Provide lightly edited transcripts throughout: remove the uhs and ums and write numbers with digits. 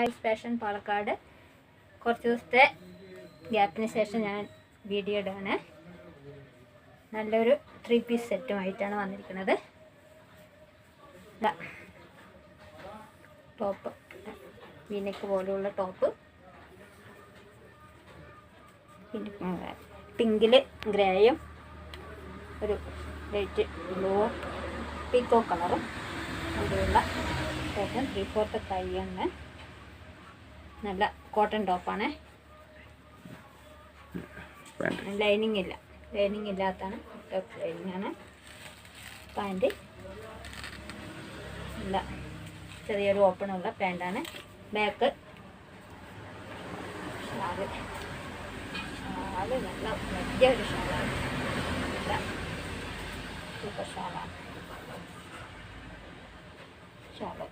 Ice fashion Palakkad കുറച്ച് ദിവസത്തെ ഗ്യാപ്പിന് ശേഷം ഞാൻ വീഡിയോ ഇടാണ്. നല്ലൊരു 3 പീസ് സെറ്റുമായിട്ടാണ് വന്നിരിക്കുന്നത്. ടോപ്പ് വീനെക്ക് പോലെയുള്ള ടോപ്പ്, പിങ്കിൽ ഗ്രേയും ഒരു ലൈറ്റ് ബ്ലൂവും പീക്കോ കളറും ഇവിടെയുള്ള ടോപ്പും 3/4 കൈയാണ്. നല്ല കോട്ടൺ ടോപ്പാണ്. ലൈനിങ് ഇല്ല, ലൈനിങ് ഇല്ലാത്തതാണ്. ടോപ്പ് ലൈനിങ്ങാണ്. പാൻറ്റ് നല്ല ചെറിയൊരു ഓപ്പണുള്ള പാൻറ്റാണ്. ബാക്ക് ഷാള് നല്ല വലിയൊരു ഷാളാണ്. നല്ല സൂപ്പർ ഷാളാണ് ഷാള്.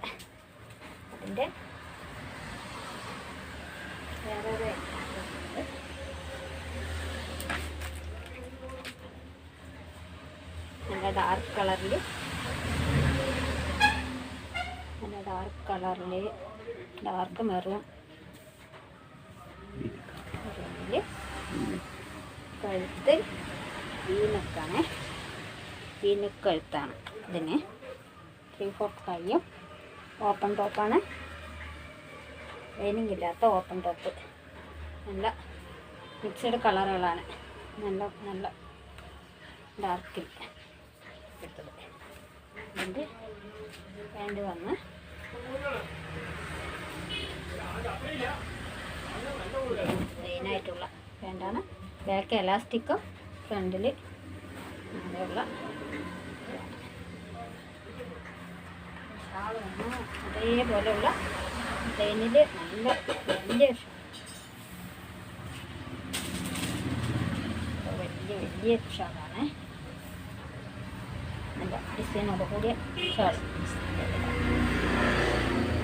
അതിൻ്റെ വേറൊരു നല്ല ഡാർക്ക് കളറിൽ ഡാർക്ക് മെറൂൺ കഴുത്ത് വീനെക്കാണ്. വീനെക്ക് കഴുത്താണ് ഇതിന്. 3/4 കൈയും ഓപ്പൺ ടോപ്പാണ്. ലൈനിങ് ഇല്ലാത്ത ഓപ്പൺ ടോപ്പ്. നല്ല മിക്സഡ് കളറുകളാണ്. നല്ല ഡാർക്കിൽ എടുത്തത്. അതിൻ്റെ പാൻറ് വന്ന് ലൈനായിട്ടുള്ള പാൻറ്റാണ്. ബാക്ക് എലാസ്റ്റിക്കും ഫ്രണ്ടിൽ അങ്ങനെയുള്ള ഷാൾ വന്ന് അതേപോലെയുള്ള ലൈനിൽ നല്ല വലിയ വലിയ ഷാളാണ്. നല്ല ഡിസൈനോട് കൂടിയ ഷാൾ.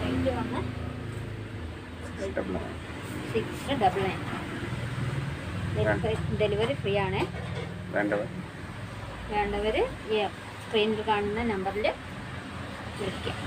റേറ്റ് വന്ന് 699. ഡെലിവറി ഫ്രീ ആണ്. വേണ്ടവർ സ്ക്രീനിൽ കാണുന്ന നമ്പറിൽ വിളിക്കാം.